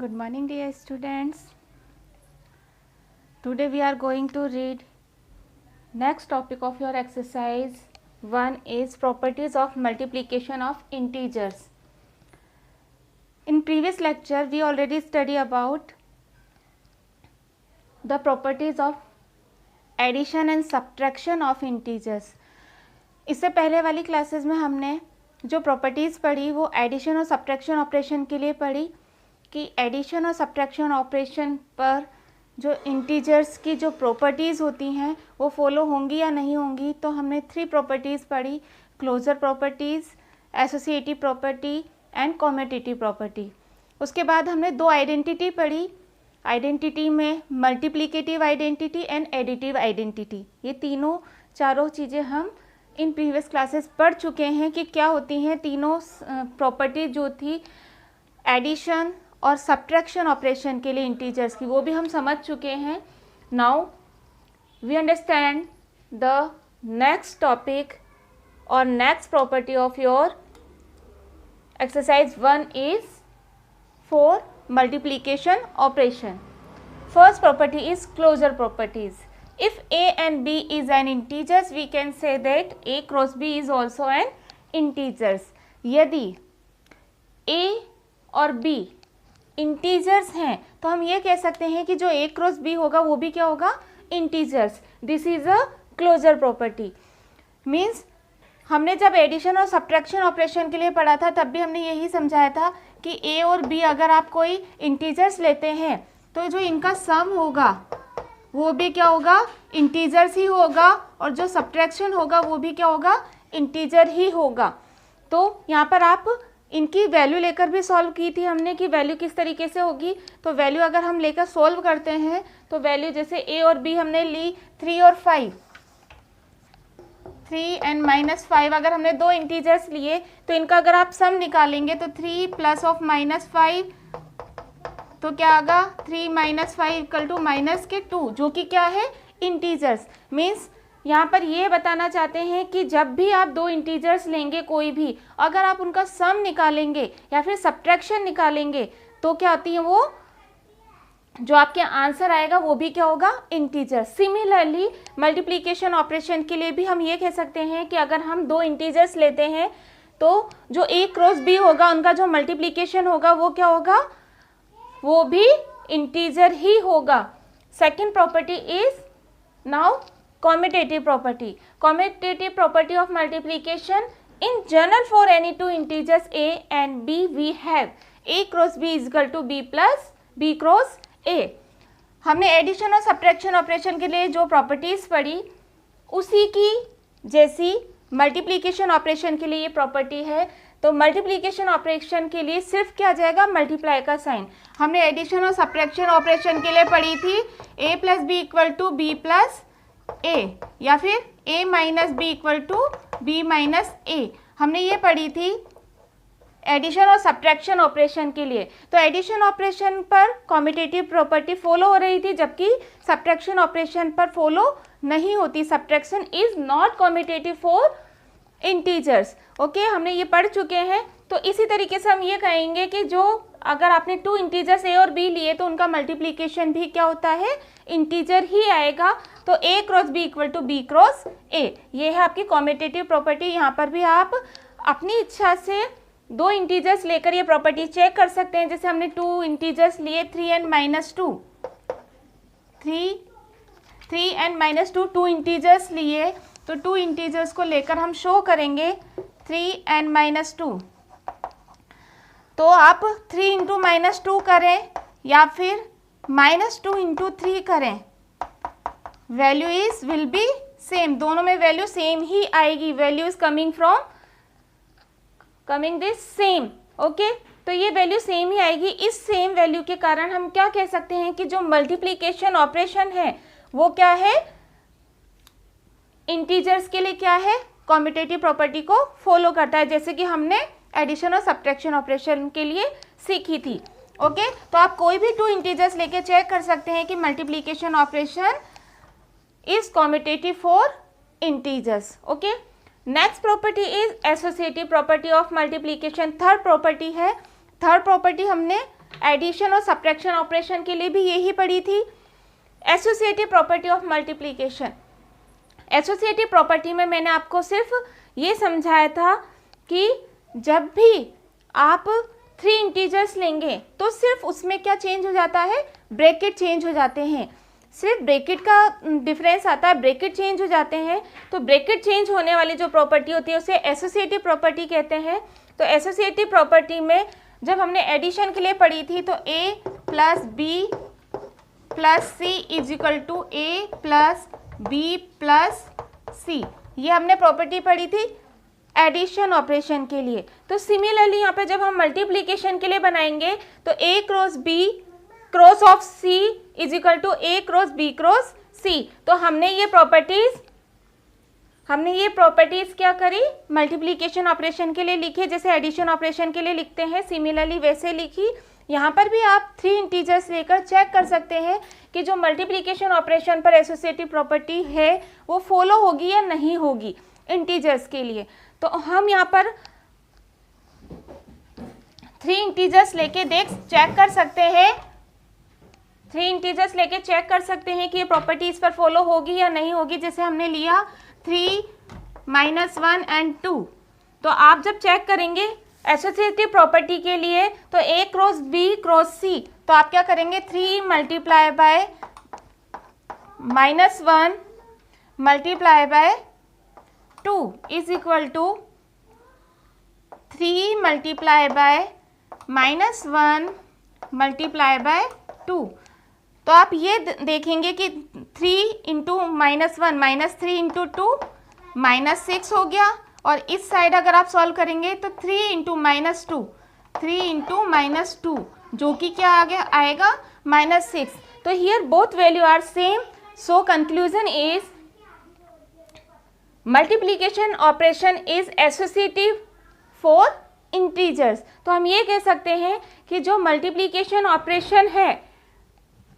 Good morning, dear students. Today we are going to read next topic of your exercise 1 is properties of multiplication of integers. In previous lecture we already study about the properties of addition and subtraction of integers. इससे पहले वाली classes में हमने जो properties पढ़ी वो addition और subtraction operation के लिए पढ़ी कि एडिशन और सब्ट्रैक्शन ऑपरेशन पर जो इंटीजर्स की जो प्रॉपर्टीज़ होती हैं वो फॉलो होंगी या नहीं होंगी। तो हमने 3 प्रॉपर्टीज़ पढ़ी, closure properties, associative property and commutative property. उसके बाद हमने 2 आइडेंटिटी पढ़ी, आइडेंटिटी में multiplicative identity and additive identity. ये चारों चीज़ें हम इन प्रीवियस क्लासेस पढ़ चुके हैं कि क्या होती हैं तीनों प्रॉपर्टी जो थी एडिशन और सब्ट्रैक्शन ऑपरेशन के लिए इंटीजर्स की, वो भी हम समझ चुके हैं। Now we understand the next topic और next property of your exercise 1 is for multiplication operation. First property is closure properties. If a and b is an integers, we can say that a cross b is also an integers. यदि a और b integers हैं तो हम ये कह सकते हैं कि जो a क्रॉस b होगा वो भी क्या होगा, integers. This is a closure property. Means हमने जब एडिशन और सब्ट्रैक्शन ऑपरेशन के लिए पढ़ा था तब भी हमने यही समझाया था कि a और b अगर आप कोई इंटीजर्स लेते हैं तो जो इनका सम होगा वो भी क्या होगा, इंटीजर्स ही होगा, और जो सब्ट्रैक्शन होगा वो भी क्या होगा, इंटीजर ही होगा। तो यहाँ पर आप इनकी वैल्यू लेकर भी सॉल्व की थी हमने कि वैल्यू किस तरीके से होगी। तो वैल्यू अगर हम लेकर सॉल्व करते हैं तो वैल्यू जैसे a और b हमने ली 3 और 5, 3 and -5 अगर हमने 2 इंटीजर्स लिए तो इनका अगर आप सम निकालेंगे तो 3 प्लस ऑफ -5 तो क्या आगा 3 - 5 = -2 जो कि क्या है, इंटीजर्स। मीन्स यहाँ पर ये बताना चाहते हैं कि जब भी आप 2 इंटीजर्स लेंगे कोई भी, अगर आप उनका सम निकालेंगे या फिर सब्ट्रैक्शन निकालेंगे तो क्या होती है, वो जो आपके आंसर आएगा वो भी क्या होगा, इंटीजर। सिमिलरली मल्टीप्लिकेशन ऑपरेशन के लिए भी हम ये कह सकते हैं कि अगर हम 2 इंटीजर्स लेते हैं तो जो a क्रॉस b होगा उनका जो मल्टीप्लिकेशन होगा वो क्या होगा, वो भी इंटीजर ही होगा। Second property is now commutative property. Commutative property of multiplication in general for any 2 integers a and b we have a cross b = b plus b cross a। हमने एडिशन और subtraction operation के लिए जो properties पढ़ी उसी की जैसी multiplication operation के लिए ये प्रॉपर्टी है। तो मल्टीप्लिकेशन ऑपरेशन के लिए सिर्फ क्या आ जाएगा, मल्टीप्लाई का साइन। हमने एडिशन और सब्ट्रैक्शन ऑपरेशन के लिए पढ़ी थी a + b = b + a या फिर a - b = b - a। हमने ये पढ़ी थी एडिशन और सब्ट्रैक्शन ऑपरेशन के लिए। तो एडिशन ऑपरेशन पर कम्यूटेटिव प्रॉपर्टी फॉलो हो रही थी जबकि सब्ट्रैक्शन ऑपरेशन पर फॉलो नहीं होती। Subtraction is not commutative for integers. Okay, हमने ये पढ़ चुके हैं। तो इसी तरीके से हम ये कहेंगे कि जो अगर आपने 2 इंटीजर्स a और b लिए तो उनका मल्टीप्लिकेशन भी क्या होता है, इंटीजर ही आएगा। तो a cross b = b cross a, ये है आपकी कम्यूटेटिव प्रॉपर्टी। यहाँ पर भी आप अपनी इच्छा से 2 इंटीजर्स लेकर ये प्रॉपर्टी चेक कर सकते हैं। जैसे हमने 2 इंटीजर्स लिए 3 and -2, 3 and -2 2 इंटीजर्स लिए, तो 2 इंटीजर्स को लेकर हम शो करेंगे 3 and -2। तो आप 3 × -2 करें या फिर -2 × 3 करें, value is will be same. दोनों में वैल्यू सेम ही आएगी। Value is coming this same. Okay, तो ये वैल्यू सेम ही आएगी। इस सेम वैल्यू के कारण हम क्या कह सकते हैं कि जो मल्टीप्लिकेशन ऑपरेशन है वो क्या है, इंटीजर्स के लिए क्या है, कम्यूटेटिव प्रॉपर्टी को फॉलो करता है, जैसे कि हमने एडिशन और सब्ट्रैक्शन ऑपरेशन के लिए सीखी थी। ओके, तो आप कोई भी 2 इंटीजर्स लेके चेक कर सकते हैं कि multiplication operation is commutative for integers. Okay, next property is associative property of multiplication. Third property है। थर्ड प्रॉपर्टी हमने एडिशन और सब्ट्रैक्शन ऑपरेशन के लिए भी यही पढ़ी थी। Associative property of multiplication, associative property में मैंने आपको सिर्फ ये समझाया था कि जब भी आप 3 इंटीजर्स लेंगे तो सिर्फ उसमें क्या चेंज हो जाता है, ब्रैकेट चेंज हो जाते हैं, सिर्फ ब्रैकेट का डिफरेंस आता है, ब्रैकेट चेंज हो जाते हैं। तो ब्रैकेट चेंज होने वाली जो प्रॉपर्टी होती है उसे एसोसिएटिव प्रॉपर्टी कहते हैं। तो एसोसिएटिव प्रॉपर्टी में जब हमने एडिशन के लिए पढ़ी थी तो a plus B plus C is equal to A plus B plus C, ये हमने प्रॉपर्टी पढ़ी थी एडिशन ऑपरेशन के लिए। तो सिमिलरली यहाँ पे जब हम मल्टीप्लिकेशन के लिए बनाएंगे तो a cross b cross of c is equal to a cross b cross c। तो हमने ये प्रॉपर्टीज क्या करी, मल्टीप्लिकेशन ऑपरेशन के लिए लिखी, जैसे एडिशन ऑपरेशन के लिए लिखते हैं सिमिलरली वैसे लिखी। यहाँ पर भी आप 3 इंटीजर्स लेकर चेक कर सकते हैं कि जो मल्टीप्लिकेशन ऑपरेशन पर एसोसिएटिव प्रॉपर्टी है वो फॉलो होगी या नहीं होगी इंटीजर्स के लिए। तो हम यहाँ पर 3 इंटीजर्स लेके चेक कर सकते हैं, 3 इंटीजर्स लेके चेक कर सकते हैं कि ये प्रॉपर्टी इस पर फॉलो होगी या नहीं होगी। जैसे हमने लिया 3 -1 एंड 2, तो आप जब चेक करेंगे एसोसिएटिव प्रॉपर्टी के लिए तो a cross b cross c, तो आप क्या करेंगे 3 multiply by -1 multiply by 2 is equal to 3 multiply by -1 multiply by 2। तो आप ये देखेंगे कि 3 इंटू -1 -3 इंटू 2 -6 हो गया, और इस साइड अगर आप सॉल्व करेंगे तो 3 इंटू -2 3 इंटू -2 जो कि क्या आएगा -6। तो here both value are same, so conclusion is multiplication operation is associative for integers. तो हम ये कह सकते हैं कि जो मल्टीप्लिकेशन ऑपरेशन है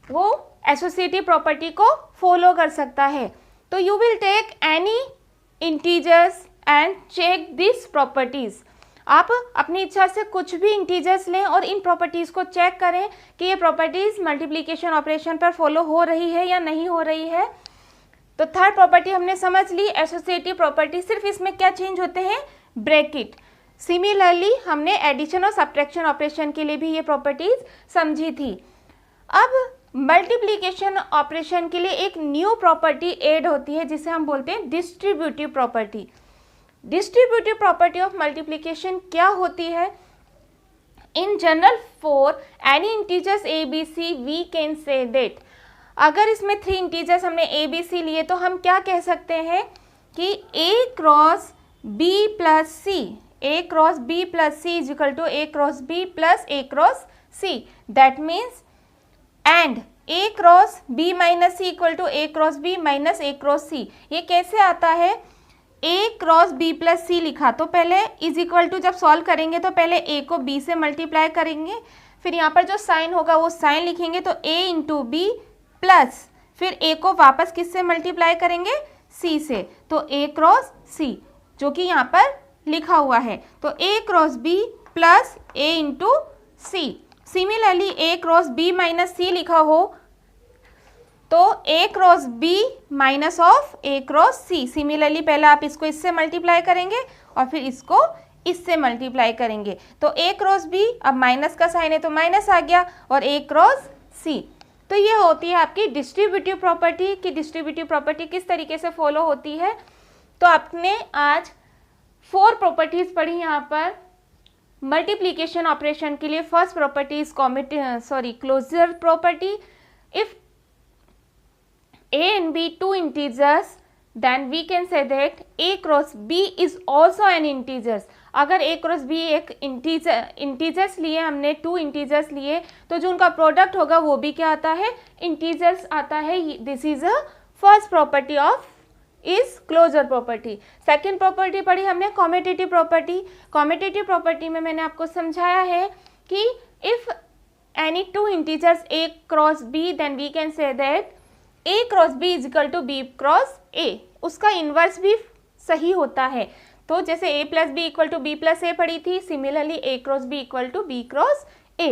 वो एसोसिएटिव प्रॉपर्टी को फॉलो कर सकता है। तो you will take any integers and check this properties. आप अपनी इच्छा से कुछ भी इंटीजर्स लें और इन प्रॉपर्टीज को चेक करें कि ये प्रॉपर्टीज मल्टीप्लिकेशन ऑपरेशन पर फॉलो हो रही है या नहीं हो रही है। तो थर्ड प्रॉपर्टी हमने समझ ली, एसोसिएटिव प्रॉपर्टी, सिर्फ इसमें क्या चेंज होते हैं, ब्रैकेट। सिमिलरली हमने एडिशन और सब्ट्रैक्शन ऑपरेशन के लिए भी ये प्रॉपर्टीज समझी थी। अब मल्टीप्लिकेशन ऑपरेशन के लिए एक न्यू प्रॉपर्टी ऐड होती है जिसे हम बोलते हैं distributive property. Distributive property of multiplication क्या होती है, in general for any integers a b c we can say that, अगर इसमें 3 इंटीजर्स हमने a b c लिए तो हम क्या कह सकते हैं कि a cross b plus c, a cross b plus c is equal to a cross b plus a cross c, that means and a cross b minus c equal to a cross b minus a cross c। ये कैसे आता है, a cross b plus c लिखा तो पहले is equal to, जब solve करेंगे तो पहले a को b से मल्टीप्लाई करेंगे, फिर यहाँ पर जो साइन होगा वो साइन लिखेंगे तो a इंटू बी प्लस फिर a को वापस किससे मल्टीप्लाई करेंगे, c से, तो a क्रॉस c जो कि यहाँ पर लिखा हुआ है। तो a cross b plus a into c। Similarly a cross b minus c लिखा हो तो a cross b minus of a cross c। Similarly पहले आप इसको इससे मल्टीप्लाई करेंगे और फिर इसको इससे मल्टीप्लाई करेंगे, तो a क्रॉस b, अब माइनस का साइन है तो माइनस आ गया, और a क्रॉस c। तो ये होती है आपकी डिस्ट्रीब्यूटिव प्रॉपर्टी कि डिस्ट्रीब्यूटिव प्रॉपर्टी किस तरीके से फॉलो होती है। तो आपने आज 4 प्रॉपर्टीज पढ़ी यहाँ पर मल्टीप्लिकेशन ऑपरेशन के लिए। First property is closure property, if a and b 2 integers then we can say that a cross b is also an integers। अगर a क्रॉस b एक इंटीजर्स लिए हमने, 2 इंटीजर्स लिए, तो जो उनका प्रोडक्ट होगा वो भी क्या आता है, इंटीजर्स आता है। This is a first property of is closure property. Second property पढ़ी हमने कॉम्यूटेटिव प्रॉपर्टी। कॉम्यूटेटिव प्रॉपर्टी में मैंने आपको समझाया है कि if any 2 integers a cross b then we can say that a cross b is equal to b cross a। उसका inverse भी सही होता है। तो जैसे a plus B equal to B plus A पढ़ी थी, similarly a cross b equal to b cross a।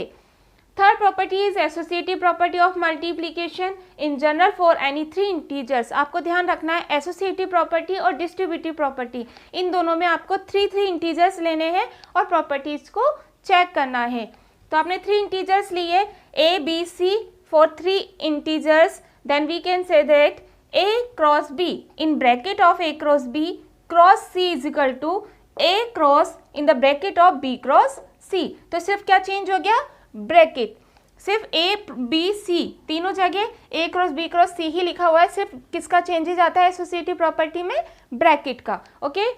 Third property is associative property of multiplication in general for any three integers. आपको ध्यान रखना है एसोसिएटिव प्रॉपर्टी और distributive property, इन दोनों में आपको थ्री इंटीजर्स लेने हैं और प्रॉपर्टीज को चेक करना है। तो आपने थ्री इंटीजर्स लिए a b c for three integers, then we can say that a cross b in bracket of a cross b cross c is equal to a cross in the bracket of b cross c। तो सिर्फ क्या change हो गया, bracket, सिर्फ a b c तीनों जगह a cross b cross c ही लिखा हुआ है, सिर्फ किसका चेंजेस आता है एसोसिएटिव प्रॉपर्टी में, ब्रैकेट का। ओके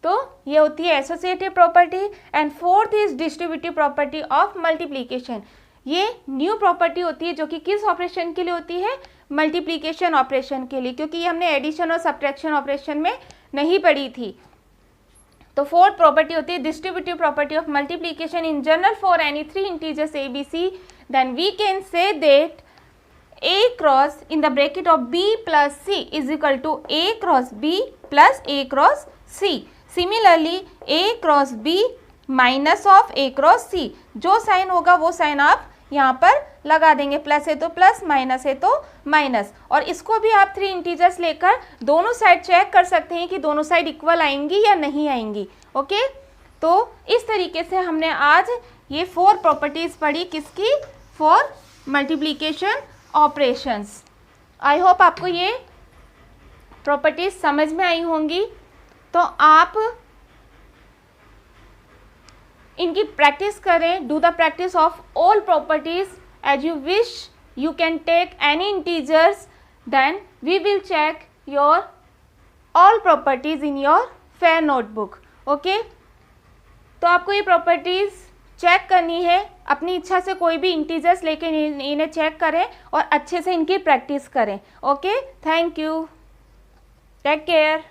तो ये होती है associative property. And fourth is distributive property of multiplication. ये न्यू प्रॉपर्टी होती है जो कि किस ऑपरेशन के लिए होती है, मल्टीप्लीकेशन ऑपरेशन के लिए, क्योंकि ये हमने एडिशन और सब्ट्रैक्शन ऑपरेशन में नहीं पढ़ी थी। तो फोर्थ प्रॉपर्टी होती है distributive property of multiplication in general for any three integers a b c, then we can say that a cross in the bracket of b plus c is equal to a cross b plus a cross c। Similarly a cross b minus of a cross c, जो sign होगा वो sign आप यहाँ पर लगा देंगे, plus है तो प्लस, माइनस है तो माइनस। और इसको भी आप थ्री इंटीजर्स लेकर दोनों साइड चेक कर सकते हैं कि दोनों साइड इक्वल आएंगी या नहीं आएंगी। ओके तो इस तरीके से हमने आज ये फोर प्रॉपर्टीज पढ़ी, किसकी, for multiplication operations. I hope आपको ये प्रॉपर्टीज समझ में आई होंगी। तो आप इनकी प्रैक्टिस करें, do the practice of all properties as you wish. You can take any integers, then we will check your all properties in your fair notebook. Okay तो आपको ये प्रॉपर्टीज चेक करनी है, अपनी इच्छा से कोई भी इंटीजर्स लेके इन्हें चेक करें और अच्छे से इनकी प्रैक्टिस करें। Okay thank you, take care.